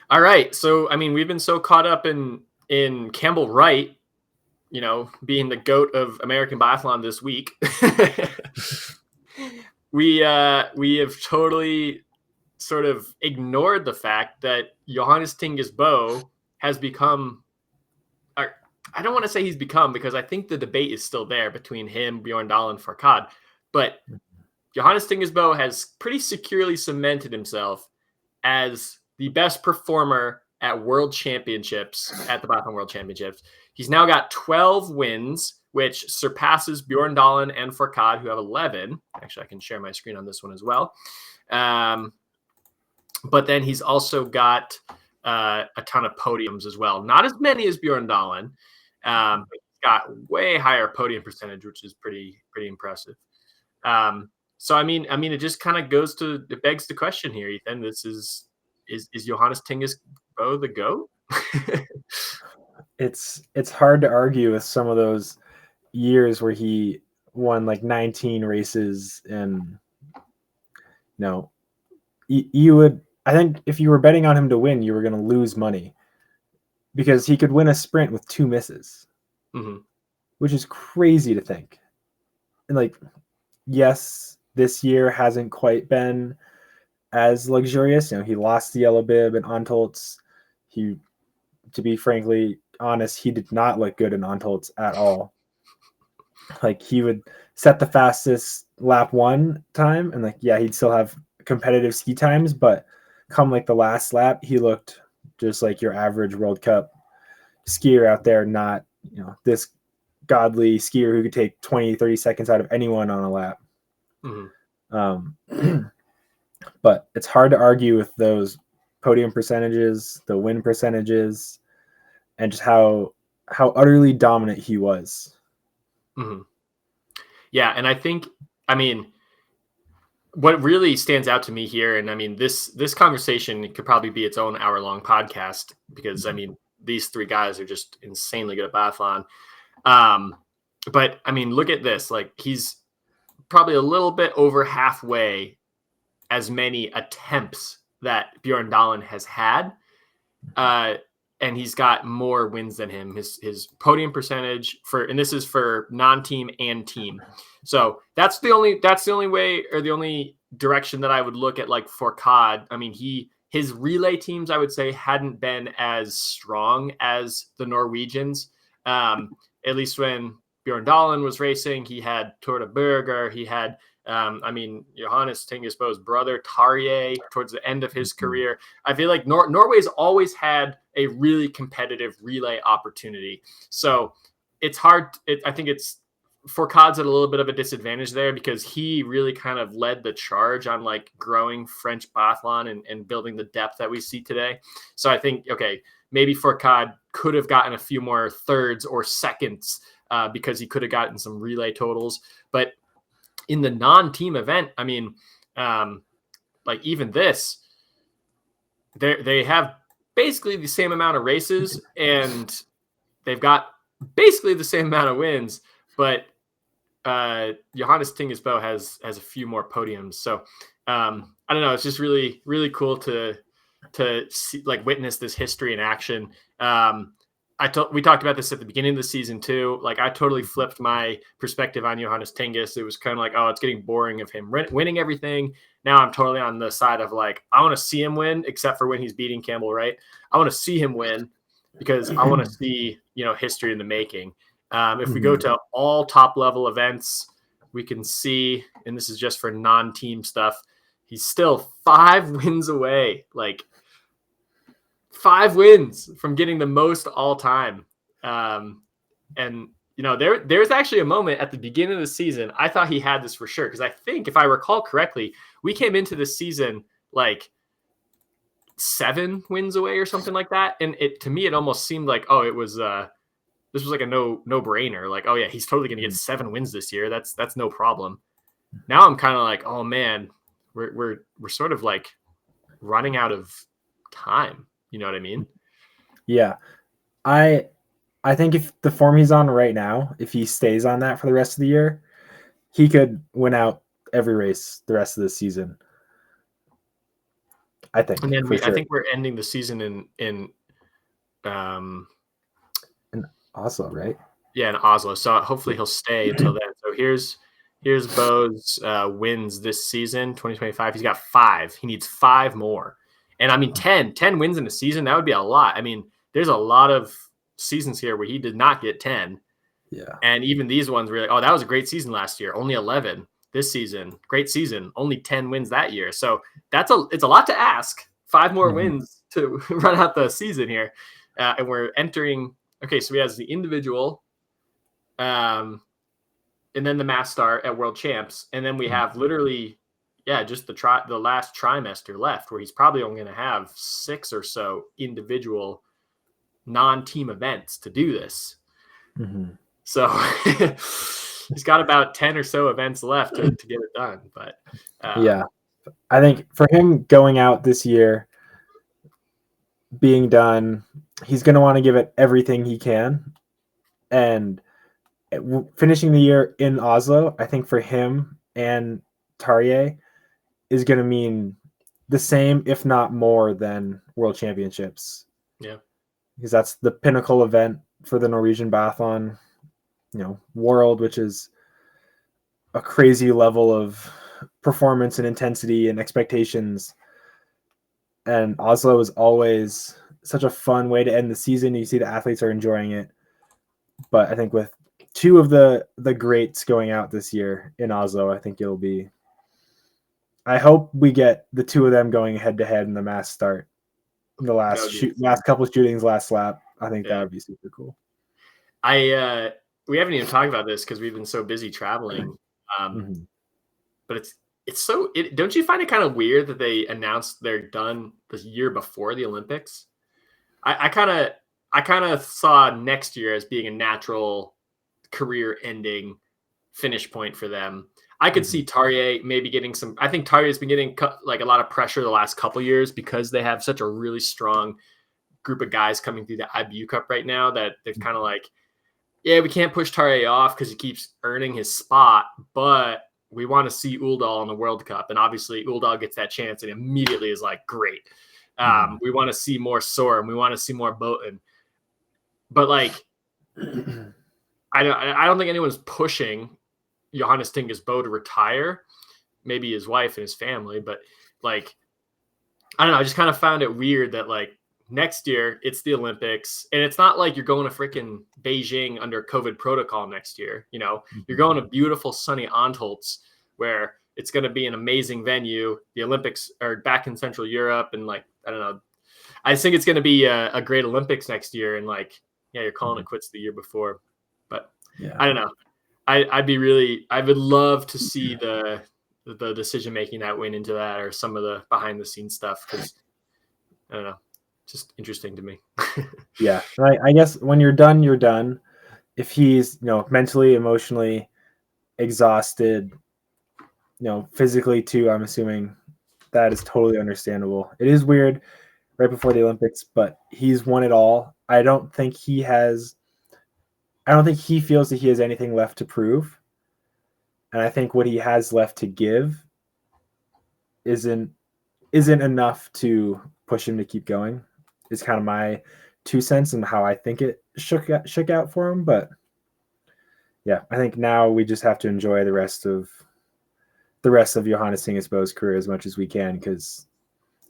All right. So, I mean, we've been so caught up in Campbell Wright, being the GOAT of American biathlon this week. we have totally sort of ignored the fact that Johannes Thingnes has become, or I don't want to say he's become, because I think the debate is still there between him, Bjorn Dahl, and Fourcade. But Johannes Thingnes has pretty securely cemented himself as the best performer at World Championships, at the Biathlon World Championships. He's now got 12 wins, which surpasses Bjorn Dahl and Fourcade, who have 11. Actually, I can share my screen on this one as well. But then he's also got a ton of podiums as well. Not as many as Bjorn Dahl, but he's got way higher podium percentage, which is pretty impressive. So I mean, it just kind of it begs the question here, Ethan. This is Johannes Thingnes the GOAT? It's hard to argue with some of those years where he won like 19 races, and you would, I think if you were betting on him to win, you were going to lose money, because he could win a sprint with 2 misses, which is crazy to think. And like, yes, this year hasn't quite been as luxurious. He lost the yellow bib and Antolz. To be frankly honest, he did not look good in Antolz at all. Like, he would set the fastest lap 1 time, and he'd still have competitive ski times, but come like the last lap, he looked just like your average World Cup skier out there, not this godly skier who could take 20-30 seconds out of anyone on a lap. But it's hard to argue with those podium percentages, the win percentages, and just how utterly dominant he was. Yeah, and I think, what really stands out to me here, and this conversation could probably be its own hour-long podcast, because these 3 guys are just insanely good at biathlon. But look at this. Like, he's probably a little bit over halfway as many attempts that Bjorn Dahl has had. And he's got more wins than him. His podium percentage and this is for non-team and team. So that's the only way, or the only direction that I would look at, like, Fourcade. His relay teams, I would say, hadn't been as strong as the Norwegians. At least when Bjorn Dahl was racing, he had Tour de Burger, he had Johannes Thingnes' brother Tarjei towards the end of his career. I feel like Norway's always had a really competitive relay opportunity. So it's hard. I think Fourcade's at a little bit of a disadvantage there, because he really kind of led the charge on like growing French biathlon and building the depth that we see today. So I think, okay, maybe Fourcade could have gotten a few more thirds or seconds because he could have gotten some relay totals. But in the non-team event, like even this, they have basically the same amount of races and they've got basically the same amount of wins, but Johannes Thingnes has a few more podiums. So I don't know. It's just really, really cool to see, like, witness this history in action. We talked about this at the beginning of the season too. Like, I totally flipped my perspective on Johannes Thingnes. It was kind of like, oh, it's getting boring of him winning everything. Now I'm totally on the side of like, I want to see him win, except for when he's beating Campbell Wright. I want to see him win because I want to see, history in the making. If we go to all top level events, we can see, and this is just for non-team stuff, he's still 5 wins away. Like, 5 wins from getting the most all time. And there's actually a moment at the beginning of the season, I thought he had this for sure. Cause I think if I recall correctly, we came into this season like 7 wins away or something like that. And to me, it almost seemed like, oh, it was, this was like a no brainer. Like, oh yeah, he's totally going to get 7 wins this year. That's no problem. Now I'm kind of like, oh man, we're sort of like running out of time. You know what I mean? Yeah. I think if the form he's on right now, if he stays on that for the rest of the year, he could win out every race the rest of the season. I think. And then for sure. I think we're ending the season in Oslo, right? Yeah, in Oslo. So hopefully he'll stay until then. So here's Bo's wins this season, 2025. He's got 5. He needs 5 more. And I mean, 10 wins in a season, that would be a lot. I mean, there's a lot of seasons here where he did not get 10. Yeah. And even these ones were like, oh, that was a great season last year. Only 11 this season. Great season. Only 10 wins that year. So it's a lot to ask. 5 more wins to run out the season here. And we're entering. Okay, so we have the individual, and then the mass start at World Champs, and then we have literally, just the last trimester left, where he's probably only going to have 6 or so individual non-team events to do this. So he's got about 10 or so events left to get it done. But yeah, I think for him going out this year, being done, he's going to want to give it everything he can. And finishing the year in Oslo, I think for him and Tarjei is going to mean the same, if not more, than World Championships. Yeah. Because that's the pinnacle event for the Norwegian Biathlon, world, which is a crazy level of performance and intensity and expectations. And Oslo is always such a fun way to end the season. You see the athletes are enjoying it. But I think with 2 of the greats going out this year in Oslo, I think it'll be. I hope we get the 2 of them going head to head in the mass start. The last couple of shootings, last lap. I think that would be super cool. We haven't even talked about this because we've been so busy traveling. But don't you find it kind of weird that they announced they're done this year before the Olympics? I kind of saw next year as being a natural career-ending finish point for them. I could see Tarjei maybe getting some. I think Tarjei's been getting like a lot of pressure the last couple of years because they have such a really strong group of guys coming through the IBU Cup right now that they're kind of like, yeah, we can't push Tarjei off because he keeps earning his spot, but we want to see Uldal in the World Cup. And obviously Uldal gets that chance and immediately is like, great. We want to see more Soren. We want to see more Boten. But like, I don't think anyone's pushing Johannes Thingnes Bo to retire. Maybe his wife and his family, but like, I don't know. I just kind of found it weird that like next year it's the Olympics, and it's not like you're going to freaking Beijing under COVID protocol next year. You're going to beautiful sunny Antholz where it's going to be an amazing venue. The Olympics are back in Central Europe, and like, I don't know. I think it's going to be a great Olympics next year, and like, yeah, you're calling it quits the year before, but I don't know. I would love to see the decision making that went into that, or some of the behind the scenes stuff, because I don't know, just interesting to me. Yeah, I guess when you're done, you're done. If he's mentally, emotionally exhausted, physically too, I'm assuming that is totally understandable. It is weird right before the Olympics, but he's won it all. I don't think he feels that he has anything left to prove. And I think what he has left to give isn't enough to push him to keep going. It's kind of my 2 cents and how I think it shook out for him. But yeah, I think now we just have to enjoy the rest of Johannes Thingnes Bo's career as much as we can, because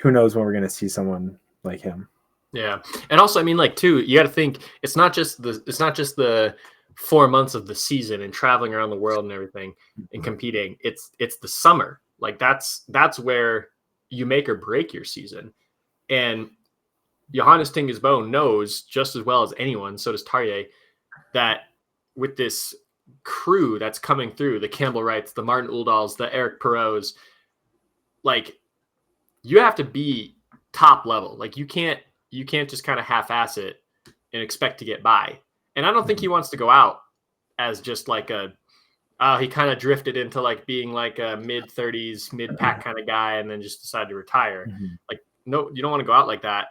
who knows when we're going to see someone like him. Yeah. And also, I mean, like, too, you got to think it's not just the 4 months of the season and traveling around the world and everything and competing. It's the summer. Like that's where you make or break your season. And Johannes Thingnes Bo knows just as well as anyone, so does Tarjei, that with this crew that's coming through, the Campbell Wrights, the Martin Uldals, the Eric Perreaults, like, you have to be top level. Like, you can't just kind of half-ass it and expect to get by. And I don't think he wants to go out as just like he kind of drifted into like being like a mid-30s, mid-pack kind of guy and then just decided to retire. Like, no, you don't want to go out like that.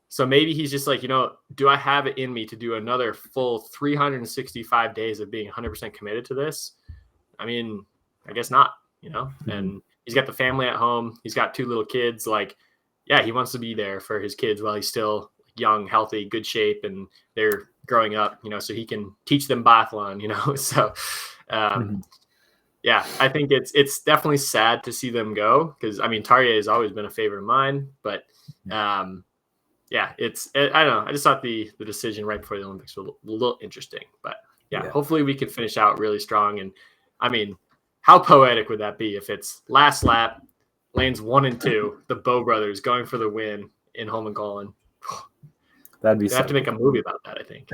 So maybe he's just like, do I have it in me to do another full 365 days of being 100% committed to this? I mean, I guess not, and He's got the family at home. He's got 2 little kids. Like, yeah, he wants to be there for his kids while he's still young, healthy, good shape, and they're growing up, so he can teach them biathlon, So, yeah, I think it's definitely sad to see them go because, I mean, Tarje has always been a favorite of mine, but yeah, I don't know. I just thought the decision right before the Olympics was a little interesting, but yeah, hopefully we can finish out really strong. And I mean, how poetic would that be if it's last lap, lanes 1 and 2, the Bow brothers going for the win in Holmenkollen? That'd be. They have to make a movie about that, I think.